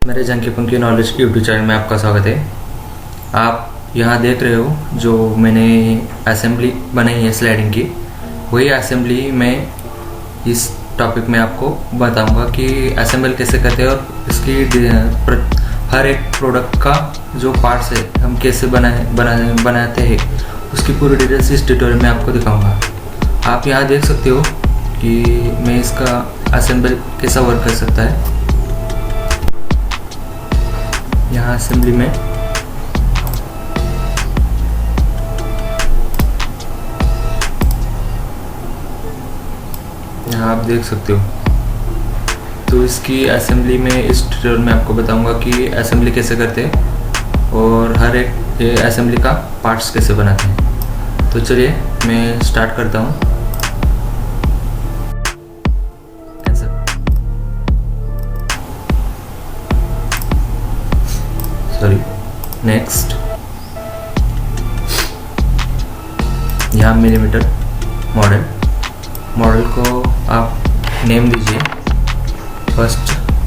मेरे झंकी पंकी knowledge YouTube channel में आपका स्वागत है। आप यहाँ देख रहे हो जो मैंने असेंबली बनाई है स्लाइडिंग की, वही असेंबली मैं इस टॉपिक में आपको बताऊंगा कि असेंबल कैसे करते हैं और इसकी हर एक प्रोडक्ट का जो पार्ट्स है हम कैसे बनाते हैं उसकी पूरी डिटेल्स इस ट्यूटोरियल में आपको दिखाऊंगा। आप यहाँ देख सकते हो कि मैं इसका असेंबल कैसा वर्क कर सकता है। यहाँ असेंबली में यहाँ आप देख सकते हो, तो इसकी असेंबली में इस ट्यूटोरियल में आपको बताऊंगा कि असेंबली कैसे करते हैं और हर एक ये असेंबली का पार्ट्स कैसे बनाते हैं। तो चलिए मैं स्टार्ट करता हूँ। Sorry, next. यहाँ मिलीमीटर मॉडल को आप नेम दीजिए।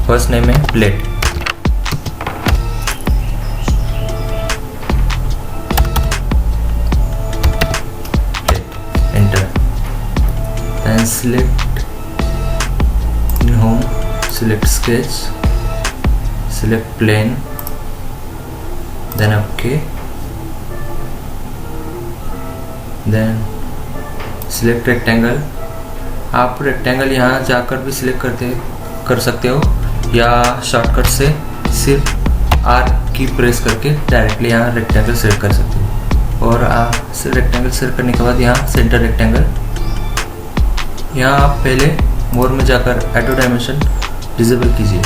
फर्स्ट नेम है plate, enter. Then select in home, select sketch, select plane, then okay, then select rectangle. आप रेक्टेंगल यहाँ जाकर भी सिलेक्ट कर सकते हो या शॉर्टकट से सिर्फ आर की प्रेस करके डायरेक्टली यहाँ रेक्टेंगल सेलेक्ट कर सकते हो। और रेक्टेंगल सेलेक्ट करने के बाद यहाँ सेंटर रेक्टेंगल, यहाँ आप पहले मोर में जाकर ऑटो डायमेंशन डिसेबल कीजिए।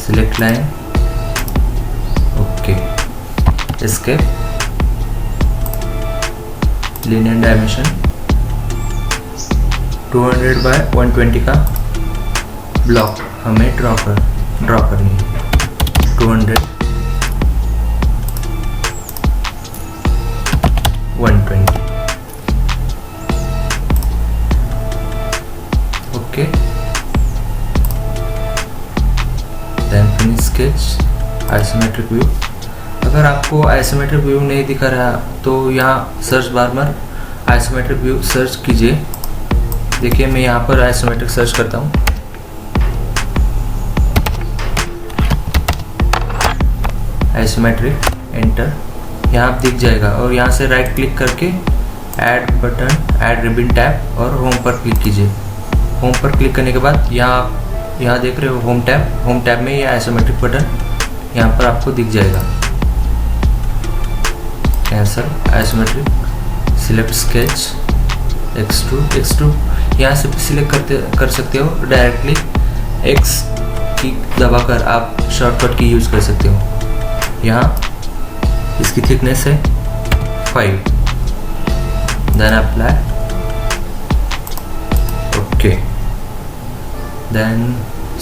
Select line, okay, escape, linear dimension 200 by 120 का ब्लॉक हमें ड्रॉ करनी है। 200 120, okay. Then finish sketch, isometric view. अगर आपको आइसोमेट्रिक व्यू नहीं दिखा रहा तो यहाँ सर्च बार में आइसोमेट्रिक व्यू सर्च कीजिए। देखिए मैं यहाँ पर आइसोमेट्रिक सर्च करता हूँ। Isometric, enter. यहाँ आप दिख जाएगा और यहाँ से राइट क्लिक करके add button, add ribbon tab और होम पर क्लिक कीजिए। होम पर क्लिक करने के बाद यहाँ देख रहे हो होम टैब में ये आइसोमेट्रिक बटन यहाँ पर आपको दिख जाएगा। Cancel isometric, select sketch, extrude. यहाँ से भी सिलेक्ट कर सकते हो, डायरेक्टली एक्स की दबाकर आप शॉर्टकट की यूज कर सकते हो। यहाँ इसकी थिकनेस है 5, then apply, okay, then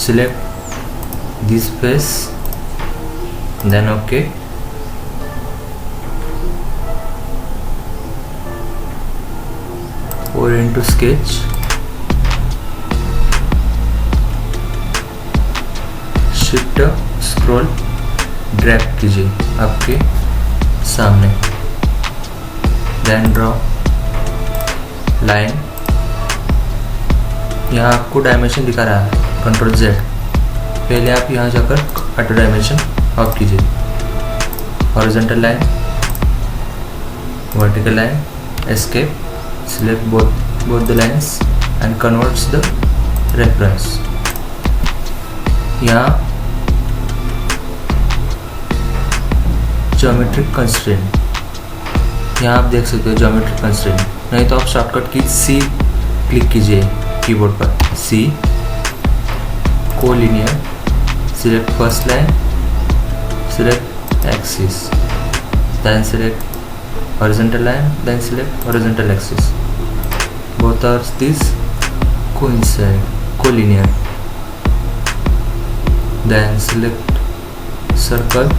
select this face, then okay, और into sketch, shift scroll drag कीजिए आपके सामने, देन ड्रॉ लाइन। यहाँ आपको डायमेंशन दिखा रहा है, कंट्रोल Z। पहले आप यहाँ जाकर ऑटो डायमेंशन ऑफ कीजिए। Horizontal line, vertical line, escape, select both the lines and converts the reference। यहाँ geometric constraint, यहाँ आप देख सकते हो geometric constraint। नहीं तो आप शॉर्टकट की C क्लिक कीजिए कीबोर्ड पर, C, collinear, select first line, select axis, then select horizontal line, then select horizontal axis. Both are these coincide, collinear. Then select circle।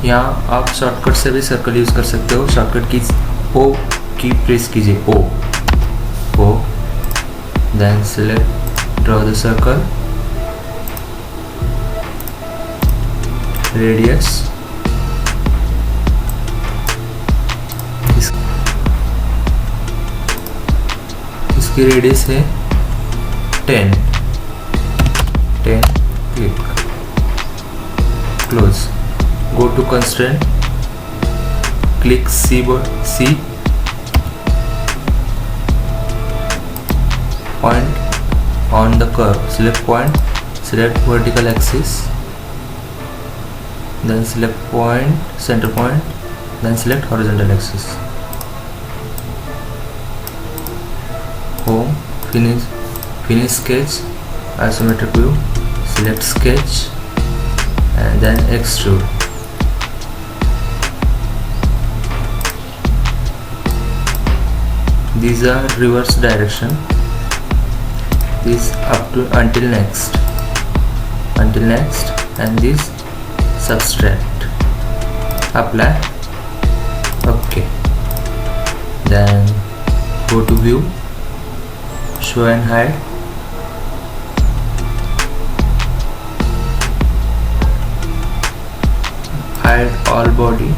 यहाँ आप शॉर्टकट से भी सर्कल यूज कर सकते हो। शॉर्टकट की O की प्रेस कीजिए, O, then select, draw the circle, radius, इसकी रेडियस है 10, click, close, go to constraint, click C point on the curve, select point, select vertical axis, then select point, center point, then select horizontal axis. Home, finish sketch, isometric view, select sketch and then extrude. These are reverse direction. This up to until next, and this subtract, apply, okay. Then go to view, show and hide, all body,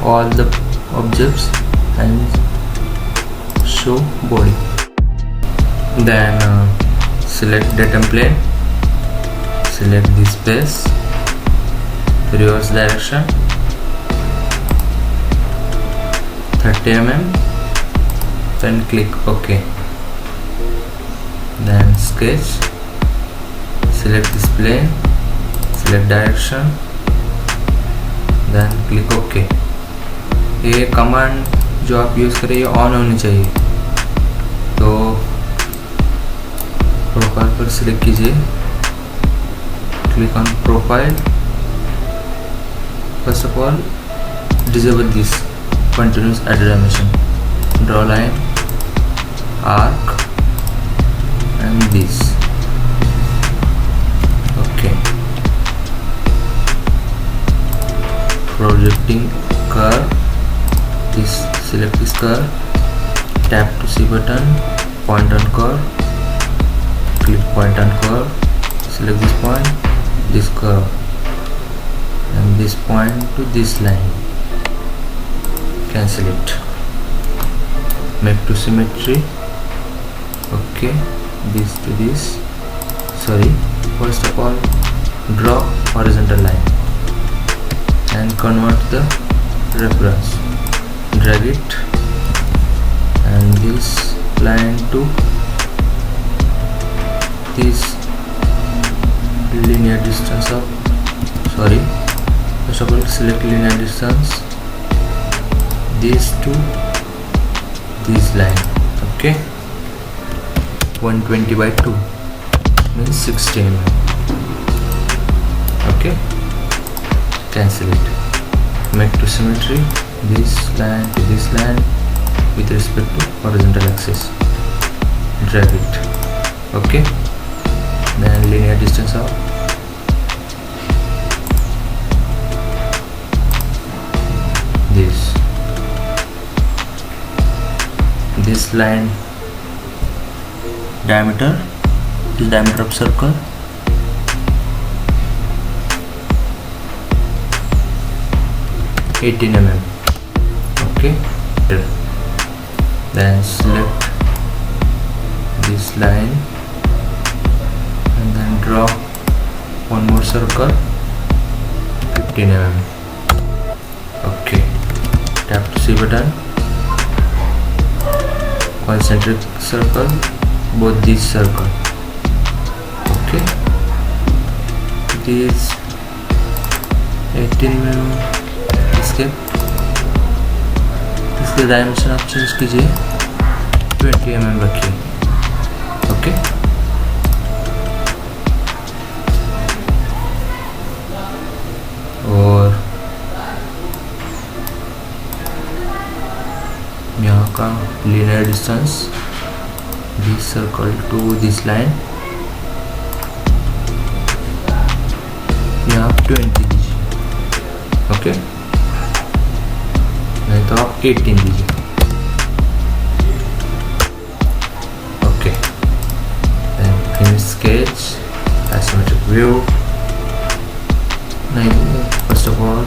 all the objects and show body. Then select the template, select this base, reverse direction 30 mm, then click OK. Then sketch, select this plane, select direction, then click OK. ये command जो आप use करें ये on होनी चाहिए, तो profile पर select कीजिए, click on profile, first of all disable this continuous added animation, draw line, arc and this, okay. Projecting curve, this, select this curve, tap to C button, point on curve, click point on curve, select this point, this curve and this point to this line, cancel it, make to symmetry, okay, this to this, sorry, first of all draw horizontal line and convert the reference, drag it and this line to this linear distance of, sorry, first of all select linear distance, this to this line, okay, 120 by 2 means 60 mm, okay, cancel it, make to symmetry, this line to this line with respect to horizontal axis, drag it, okay. Then linear distance of this line, diameter, this diameter of circle, mm, okay. Then select this line and then draw one more circle, 15 mm, okay. Tap to C button, concentric circle, both these circle, okay. This 18 mm, इसके dimension आप change कीजिए, 20 mm रखिए, okay. और यहाँ का linear distance, this circle to this line, यहाँ 20 दीजिए, okay, नहीं तो आप 18 दीजिए, okay. Then finish sketch, isometric view, नहीं, first of all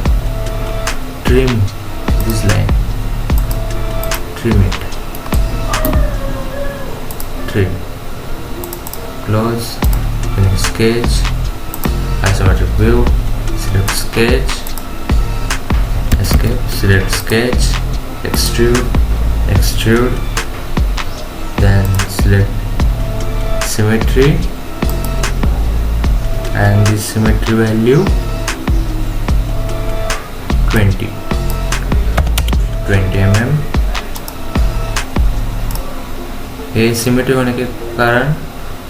trim this line, trim it, trim, close, finish sketch, isometric view, select sketch, escape, select sketch, extrude, extrude, then select symmetry, and this symmetry value 20 mm. ये symmetry होने के कारण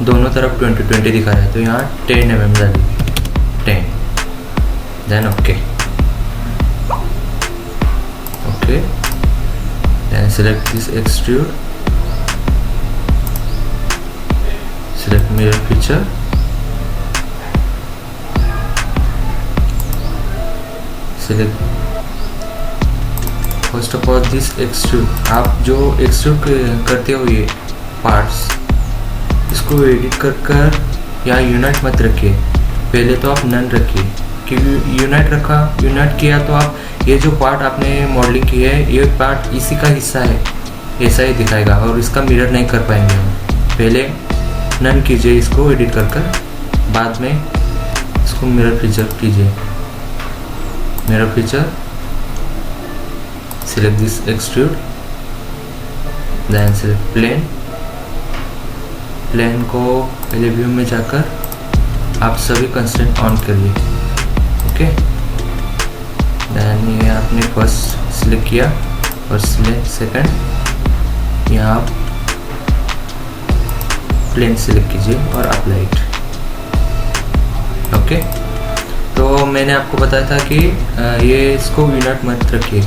दोनों तरफ 20 दिखा रहा है, तो यहाँ 10 mm डालिए, 10, then okay, okay, then select this extrude, select mirror feature, select first of all this extrude. आप जो extrude करते हो ये पार्ट्स, इसको एडिट कर या यूनिट मत रखिए, पहले तो आप नन रखिए, क्योंकि यूनिट किया तो आप ये जो पार्ट आपने मॉडलिंग की है ये पार्ट इसी का हिस्सा है, ऐसा ही दिखाएगा और इसका मिरर नहीं कर पाएंगे हम। पहले नन कीजिए इसको एडिट कर बाद में इसको मिरर फीचर कीजिए, mirror feature, select this extrude, then select plane, plane को पहले व्यू में जाकर आप सभी कंस्ट्रेंट ऑन करिए, ओके, देन ये आपने फर्स्ट सिलेक्ट किया और सिलेक्ट सेकंड, यहाँ आप प्लेन सिलेक्ट कीजिए और अप्लाई इट, ओके। तो मैंने आपको बताया था कि ये इसको यूनिट मत रखिए,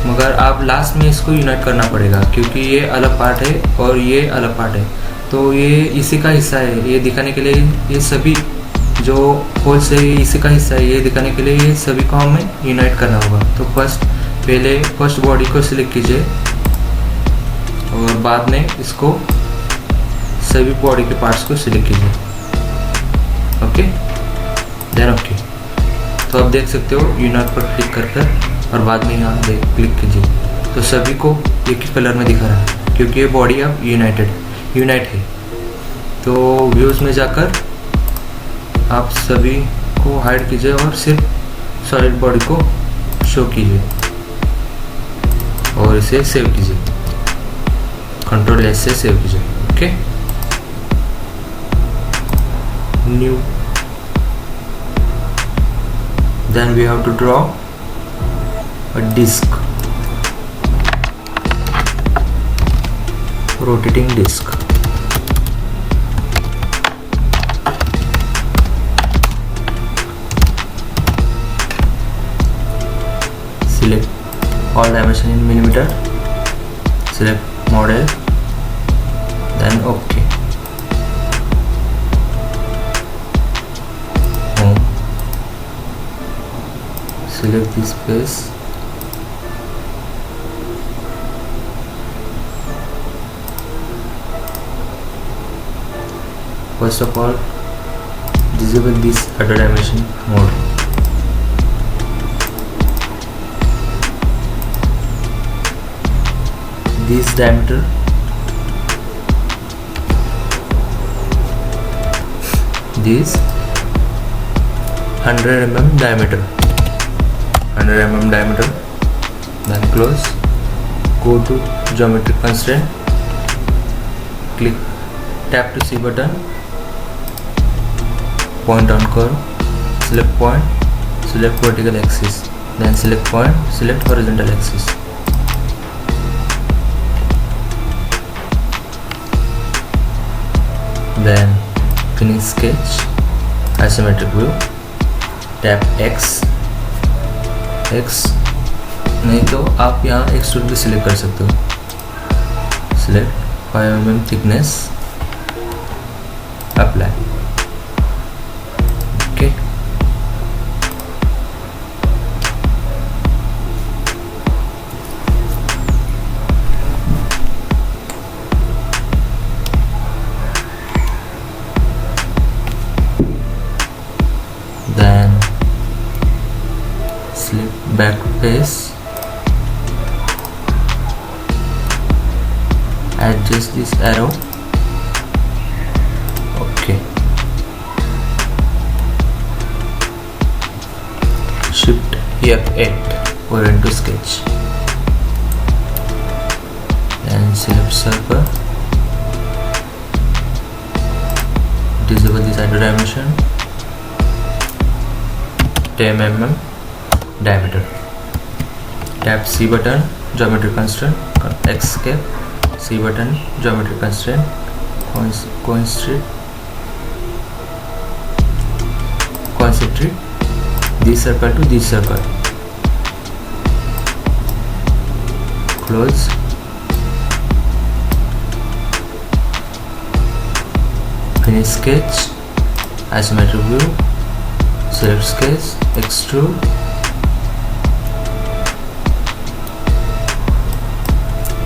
मगर आप लास्ट में इसको यूनिट करना पड़ेगा क्योंकि ये अलग पार्ट है और ये अलग पार्ट है, तो ये इसी का हिस्सा है। ये दिखाने के लिए ये सभी जो होल्स है ये इसी का हिस्सा है, ये दिखाने के लिए ये सभी को हमें यूनाइट करना होगा। तो पहले फर्स्ट बॉडी को सिलेक्ट कीजिए और बाद में इसको सभी बॉडी के पार्ट्स को सिलेक्ट कीजिए, ओके, देन ओके। तो आप देख सकते हो यूनाइट पर क्लिक कर और बाद में यहाँ क्लिक कीजिए तो सभी को एक ही कलर में दिखा रहा है क्योंकि ये बॉडी अब यूनाइट है। तो व्यूज़ में जाकर आप सभी को हाइड कीजिए और सिर्फ सॉलिड बॉडी को शो कीजिए और इसे सेव कीजिए, कंट्रोल एस से सेव कीजिए, okay. New, then we have to draw a disc, rotating disc, select all dimension in millimeter, select model, then OK, home, select this face, first of all disable this auto dimension mode, this diameter, this 100 mm diameter, then close, go to geometric constraint, click, tap to C button, point on curve, select point, select vertical axis, then select point, select horizontal axis, then finish sketch, isometric view, tap X, नहीं तो आप यहाँ extrude भी select कर सकते हो, select 5 mm thickness, apply, okay। then select back face, adjust this arrow. Okay, shift F8 for into sketch, and select circle, disable this auto dimension, 10 mm diameter. Tap C button, geometry constraint, escape, C button, geometry constraint, concentric this circle to this circle, close, finish sketch, isometric view, select sketch, extrude,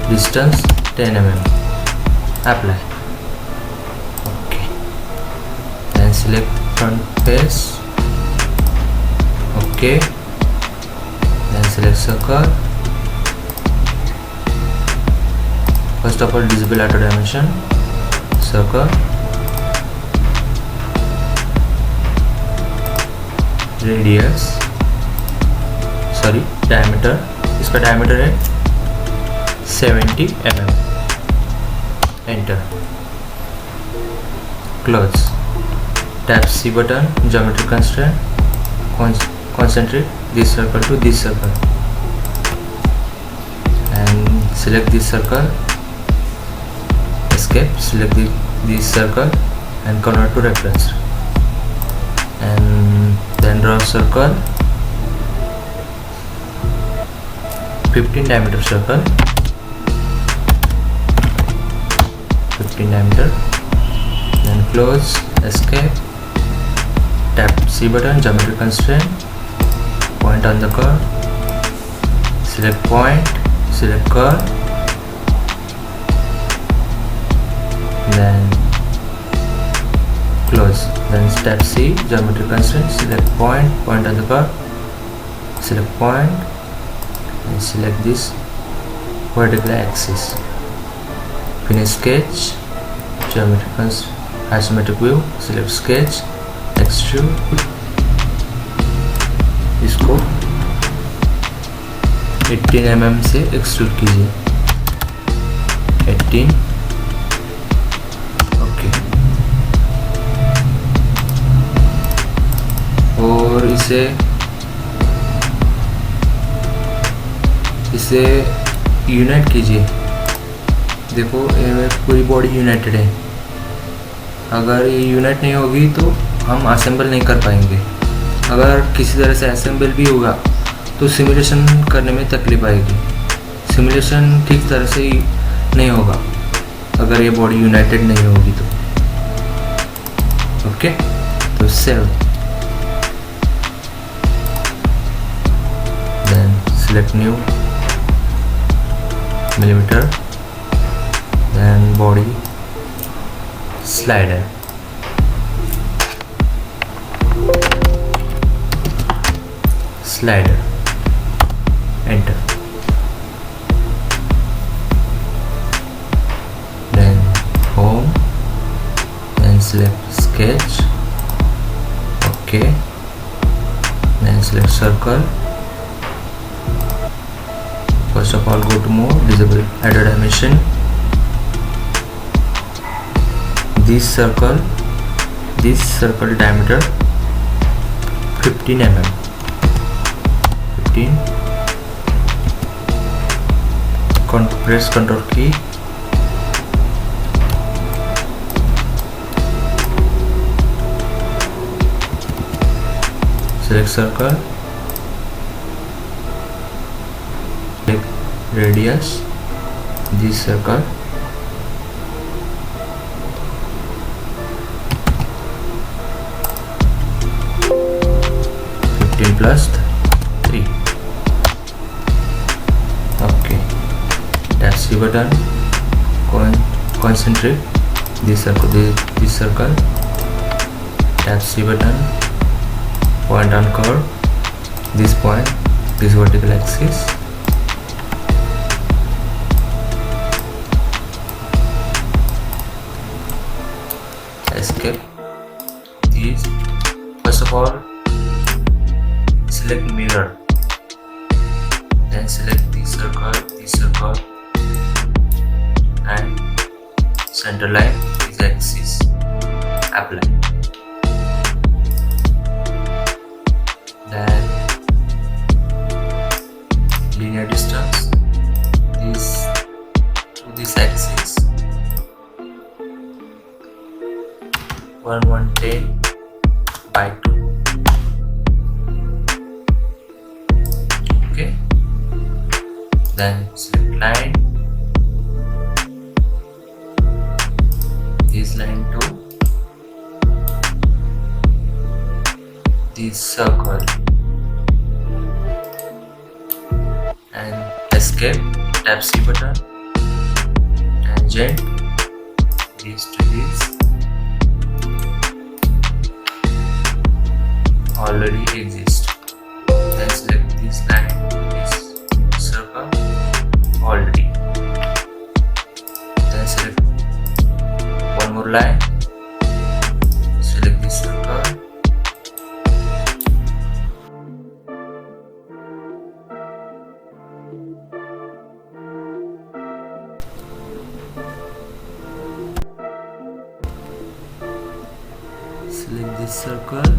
distance 10 mm, apply. Okay, then select front face. Okay, then select circle. First of all, disable auto dimension, circle, radius, sorry diameter, इसका diameter है 70 mm, enter, close, tap C button, geometry constraint, concentric this circle to this circle, and select this circle, escape, select this circle and convert to reference, and then draw circle, 15 diameter circle, 15 diameter, then close, escape, tap C button, geometry constraint, point on the curve, select point, select curve, then close, then tap C, geometry constraint, select point, point on the curve, select point, and select this vertical axis, finish sketch, geometry constraint, isometric view, select sketch, extrude, इसको 18 mm से extrude कीजिए, 18, okay, और इसे unite कीजिए। देखो ये पूरी body United है, अगर ये यूनाइट नहीं होगी तो हम असेंबल नहीं कर पाएंगे। अगर किसी तरह से असेंबल भी होगा तो सिमुलेशन करने में तकलीफ आएगी, सिमुलेशन ठीक तरह से नहीं होगा अगर ये बॉडी यूनाइटेड नहीं होगी तो। ओके, तो save, then select new millimeter, then body slider, enter, then home, then select sketch, okay, then select circle. First of all, go to more, disable auto dimension, this circle diameter 15 mm, 15, press Ctrl key, select circle, radius, this circle, plus 3, okay, tap C button, concentric this circle, tap C button, point on curve, this point, this vertical axis. Escape these. First of all, select mirror, then select this circle, and center line this axis. Apply. Then linear distance this to this axis 110 by 2. Okay. Then select line, this line to this circle, and escape, tap C button, tangent this to this already exist. Then select this line, this circle already. Then select one more line, select this circle, select this circle,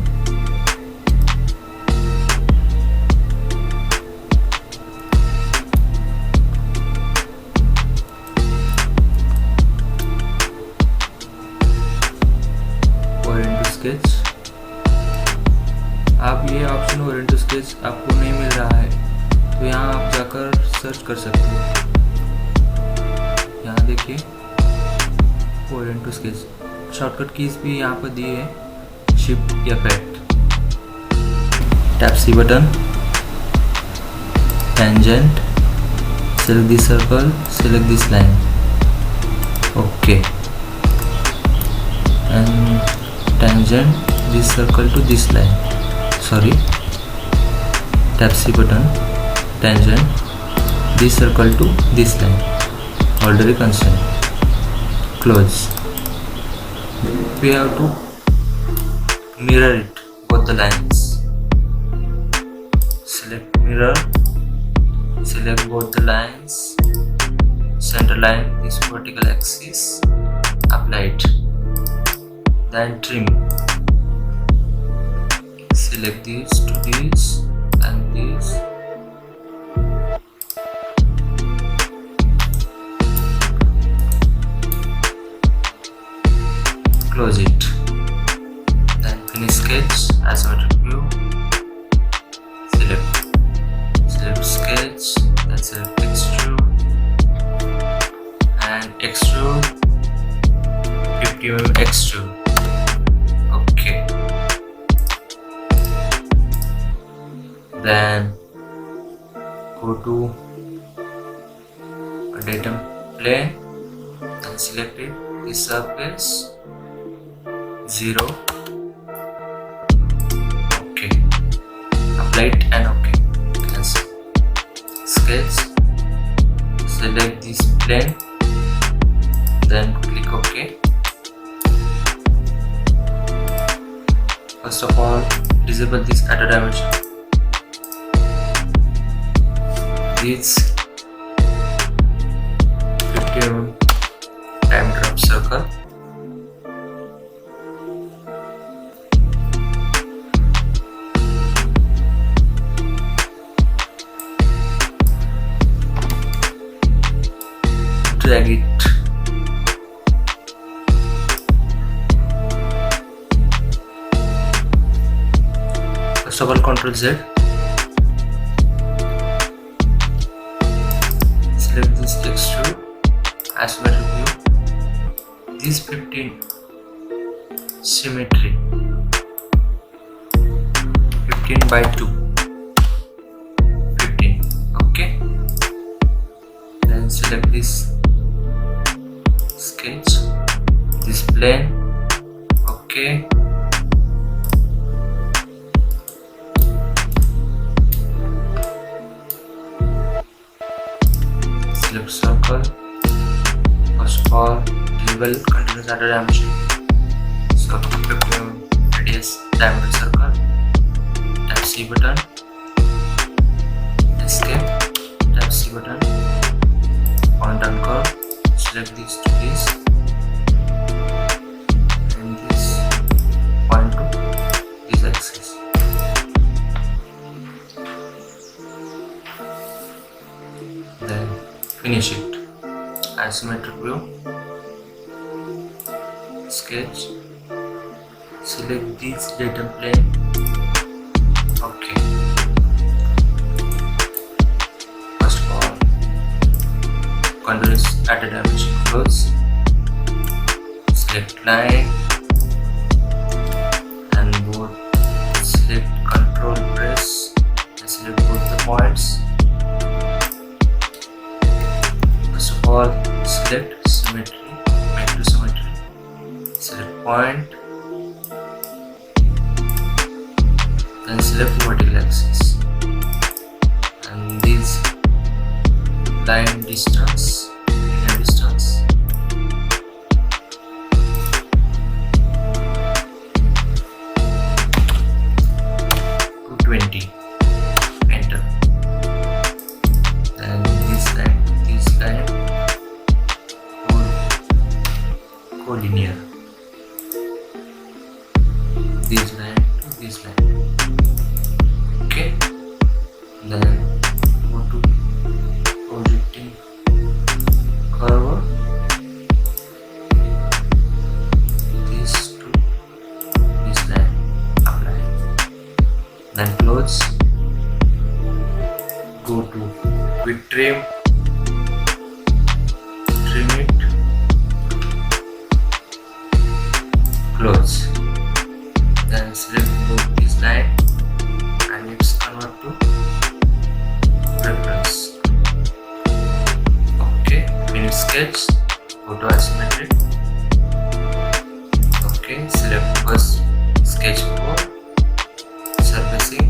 sketch. आप ये option Orient to sketch आपको नहीं मिल रहा है तो यहाँ आप जाकर सर्च कर सकते हो। यहाँ देखिए orient to sketch, shortcut keys भी यहाँ पर दी है, shift F8, tap C button, tangent, select this circle, select this line, okay, and tangent this circle to this line, sorry, tap C button, tangent this circle to this line, already constant, close. We have to mirror it, both the lines, select mirror, select both the lines, center line this vertical axis, apply it, then trim, select this to this and this, close it, then finish sketch, isometric view, select sketch, then select extrude and extrude 50 mm extrude. Okay, then go to a datum plane and select it, this surface 0, okay, apply it and okay, cancel. Sketch, select this plane, then click OK. First of all, disable this auto dimension. This 50 mm diameter of circle. Drag it. First of all, Ctrl Z. Select this texture, isometric view. This 15 symmetry, 15 by 2, 15. Okay. Then select this sketch, this plane, okay, enable continuous added animation. So click radius diameter circle, tap C button, escape, tap C button, point and curve, select these to this and this point to this axis. Then finish it. Isometric view, sketch, select this datum plane. Okay. First of all, continuous added animation close. Select line and both. Select control press and select both the points. First of all, select symmetry, make to symmetry. Select point. Then select vertical axis and this line distance, linear distance, to 20. Enter. Then this line co-linear. This line to this line. Okay, then go to projecting curve, this to this line, apply, then close, go to quick trim it, close, then select both this line and it's convert to reference. Okay, finish sketch, go to isometric. Okay, select first sketch for surfacing,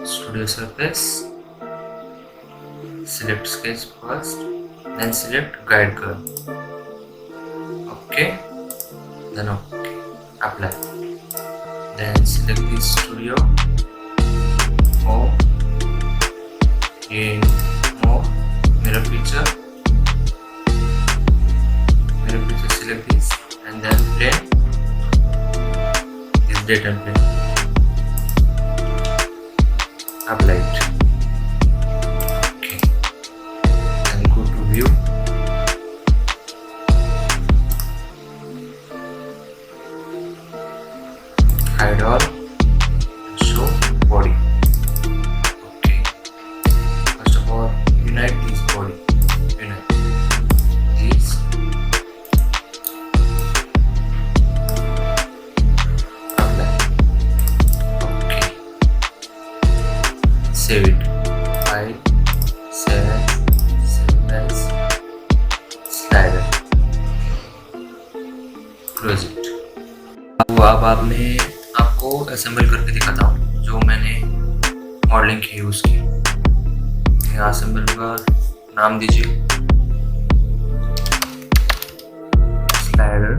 studio surface. Select sketch first, then select guide curve. Okay, then okay, apply. Then select this studio, more, in more, mirror feature, select this and then plane, this datum plane, apply it. Okay, then go to view, hide all, show body. Okay, first of all, unite this body, unite this, apply. Okay, save it. 5, 7 as slider, close it. अब आपको assemble करके दिखाता हूँ जो मैंने modelling की है उसकी। असेंबल का नाम दीजिए स्लाइडर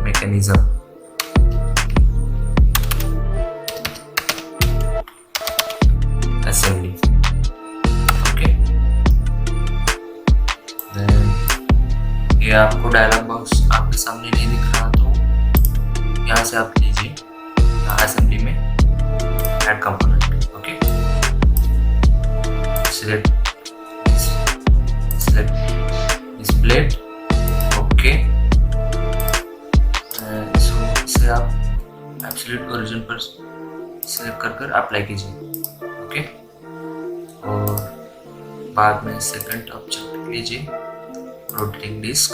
मैकेनिज्म। असेंबली। ओके, ये आपको डायलॉग बॉक्स आपके सामने नहीं दिख रहा तो यहाँ से आप लीजिए, यहाँ असेंबली में add component. Okay, select this plate। Okay, इसे आप एब्सोल्यूट ओरिजिन पर सिलेक्ट कर अप्लाई कीजिए। ओके, और बाद में सेकंड ऑब्जेक्ट लीजिए रोटेटिंग डिस्क,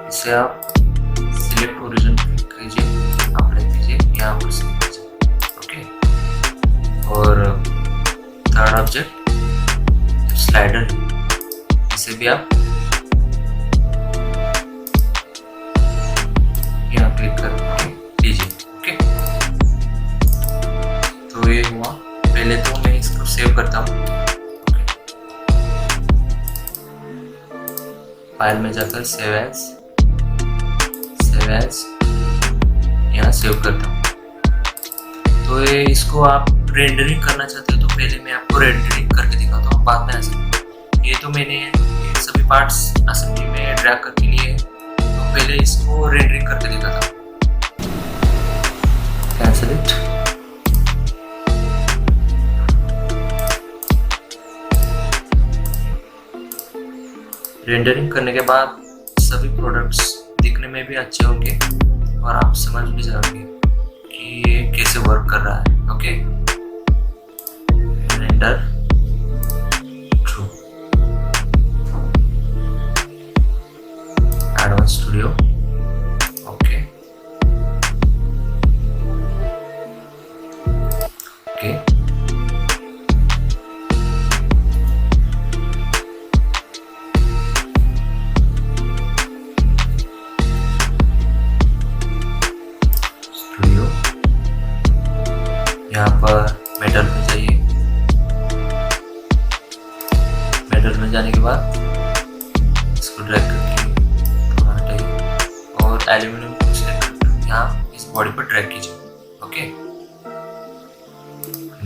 इसे आप सिलेक्ट ओरिजिन क्लिक कीजिए, अप्लाई कीजिए, यहाँ पर सिलेक्ट कीजिए। ओके, और थर्ड ऑब्जेक्ट स्लाइडर, इसे भी आप यहाँ क्लिक करके लीजिए। ओके, तो ये हुआ। पहले तो मैं इसको सेव करता हूँ। ओके, फाइल में जाकर सेव एज यहाँ सेव करता हूँ। तो ये इसको आप रेंडरिंग करना चाहते हो तो पहले मैं आपको रेंडरिंग करके दिखाता हूँ, बाद में ऐसा। ये तो मैंने ये सभी पार्ट्स असेंबली में ड्रैग करके लिए, तो पहले इसको रेंडरिंग करके दिखाता हूँ। Cancel it. रेंडरिंग करने के बाद सभी प्रोडक्ट्स दिखने में भी अच्छे होंगे और आप समझ भी जाओगे कि ये कैसे वर्क कर रहा है। Okay, render true, advance studio, okay okay. यहाँ पर मेटल में जाइए। मेटल में जाने के बाद इसको ड्रैग करके थोड़ा हटाइए और एल्यूमिनियम को सिलेक्ट करके यहाँ इस बॉडी पर ड्रैग कीजिए। Okay,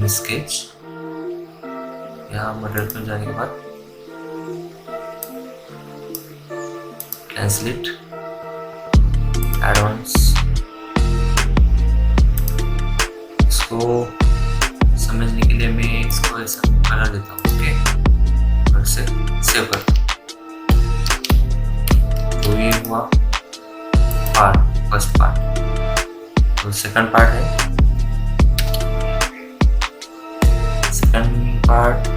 sketch. यहाँ मेटल में जाने के बाद कैंसिल इट, एडवांस। इसको समझने के लिए मैं इसको ऐसा कलर देता हूँ। ओके, और इसे सेव करता हूँ। तो ये हुआ पार्ट, फर्स्ट पार्ट। तो सेकंड पार्ट है, सेकंड पार्ट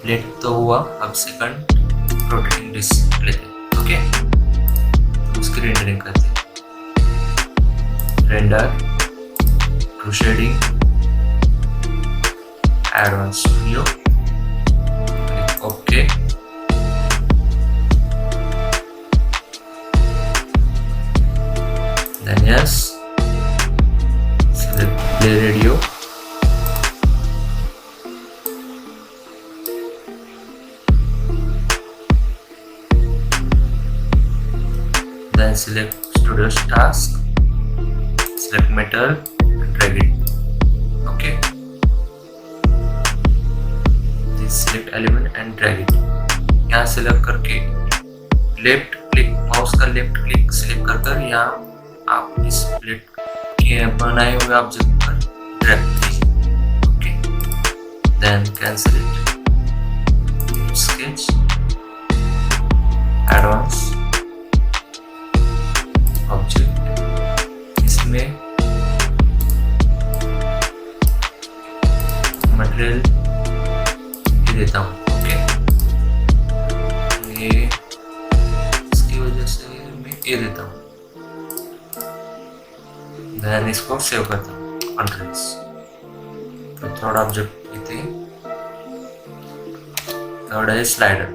प्लेट तो हुआ। अब सेकंड रोटेटिंग डिस्क लेते हैं। ओके, तो उसकी रेंडरिंग करते हैं। Render, true shading, advance studio, okay. Then yes, select play radio. Then select studio task. Select metal and drag it. Okay. This select element and drag it. यहाँ select करके left click, mouse का left click select कर यहाँ आप इस plate के बनाए हुए ऑब्जेक्ट पर ड्रैग कीजिए। Okay, then cancel it, sketch, advance object. इसमें मटेरियल ये देता हूँ। ओके, ये इसकी वजह से मैं ये देता हूँ। देन इसको सेव करता हूँ, कंट्रोल्स। तो थोड़ा ऑब्जेक्ट लेते हैं। थर्ड है स्लाइडर।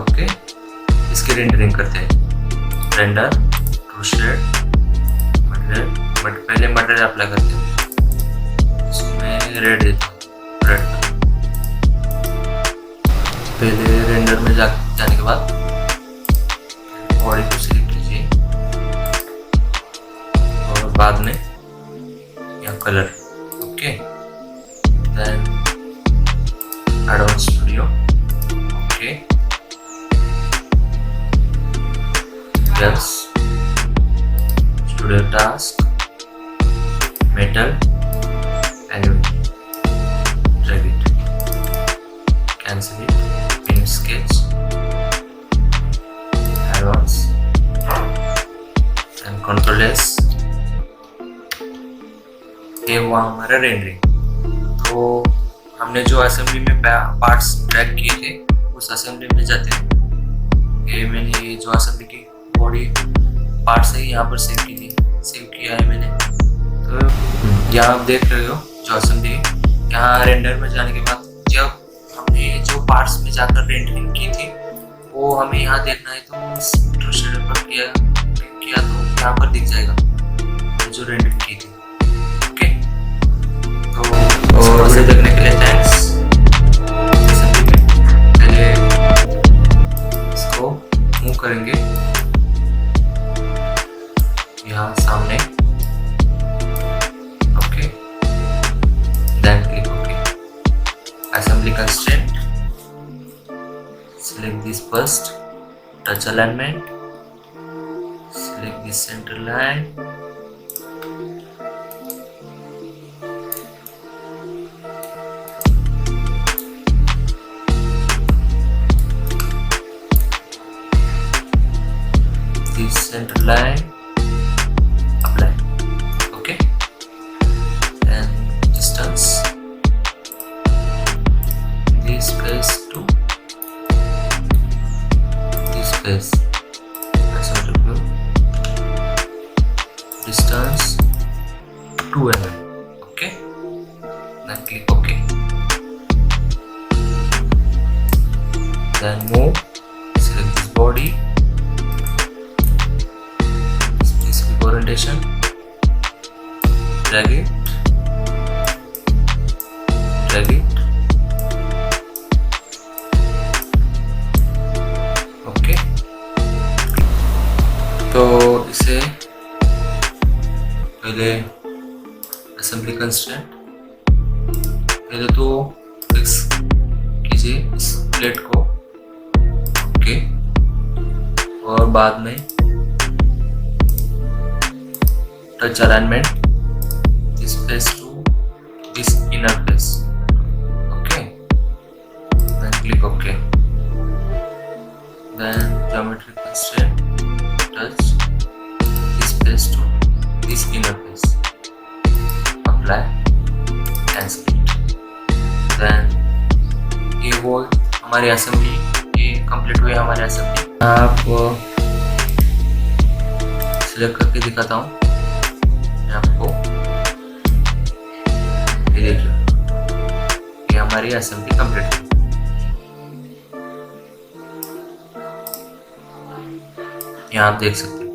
ओके, इसकी रेंडरिंग करते हैं। Render, true shade, material, but पहले मटेरियल अप्लाई करते हैं। इसमें रेड देता हूँ, रेड। पहले रेंडर में जाने के बाद बॉडी को सिलेक्ट कीजिए और बाद में या colour. Okay, then advance studio. Okay, yes, studio task, metal, aluminium, drag it, cancel it, finish sketch, advance and control S. ये हुआ हमारा रेंडरिंग। तो हमने जो असेंबली में पार्ट्स ड्रैग किए थे उस असेंबली में जाते हैं। ये मैंने जो असेंबली की बॉडी पार्ट्स है यहाँ पर सेव की थी, सेव किया है मैंने। तो यहाँ आप देख रहे हो जो असेंबली। यहाँ रेंडर में जाने के बाद जब हमने जो पार्ट्स में जाकर रेंडरिंग की थी वो हमें यहाँ देखना है, तो ट्रू शेडर पर किया तो यहाँ पर दिख जाएगा जो रेंडरिंग की थी। ओके, और वीडियो देखने के लिए थैंक्स। पहले इसको मूव करेंगे यहाँ सामने, okay, then click okay. Assembly constraint, select this first, touch alignment, select this center line, this center line, apply, okay, and distance, this space to this space, distance 2 mm, okay, then click ok, then move, select this body, specific orientation, drag it, okay. तो इसे पहले assembly constraint, पहले तो fix कीजिए इस plate को, okay, और बाद में touch alignment, this face to this inner face, okay, then click okay, then geometric constraint, touch this face to this inner face, apply and split, then ये वो हमारी असेंबली, ये कंप्लीट हुई हमारी असेंबली। आप सिलेक्ट करके दिखाता हूँ मैं आपको, ये देखिए, ये हमारी असेंबली कंप्लीट हुई। यहाँ आप देख सकते हैं,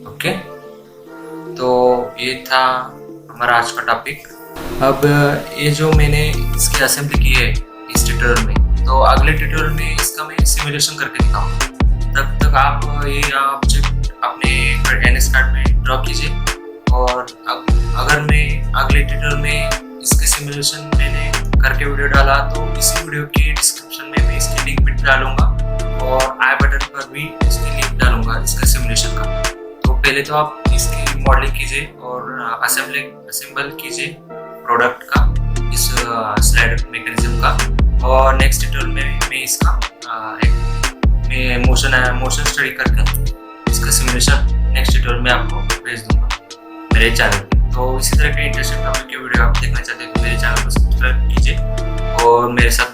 ओके। तो ये था हमारा आज का टॉपिक। अब ये जो मैंने इसकी असेंबली की है इस ट्यूटोरियल में, तो अगले ट्यूटोरियल में इसका मैं सिमुलेशन करके दिखाऊंगा। तब तक आप ये ऑब्जेक्ट अपने एनएस कार्ड में ड्रॉ कीजिए, और अगर मैं अगले ट्यूटोरियल में इसके सिमुलेशन मैंने करके वीडियो डाला तो इसी वीडियो की डिस्क्रिप्शन में मैं इसकी लिंक भी डालूंगा, और आई बटन पर भी इसकी लिंक डालूंगा इसके सिमुलेशन का। तो पहले तो आप इसकी मॉडलिंग कीजिए और असेंबल कीजिए प्रोडक्ट का, इस स्लाइडर मैकेनिज्म का, और नेक्स्ट ट्यूटोरियल में मैं इसका मोशन स्टडी करके इसका सिमुलेशन नेक्स्ट ट्यूटोरियल में आपको भेज दूंगा मेरे चैनल पे। तो इसी तरह के इंटरेस्टिंग टॉपिक की वीडियो आप देखना चाहते हैं तो मेरे चैनल को सब्सक्राइब कीजिए और मेरे साथ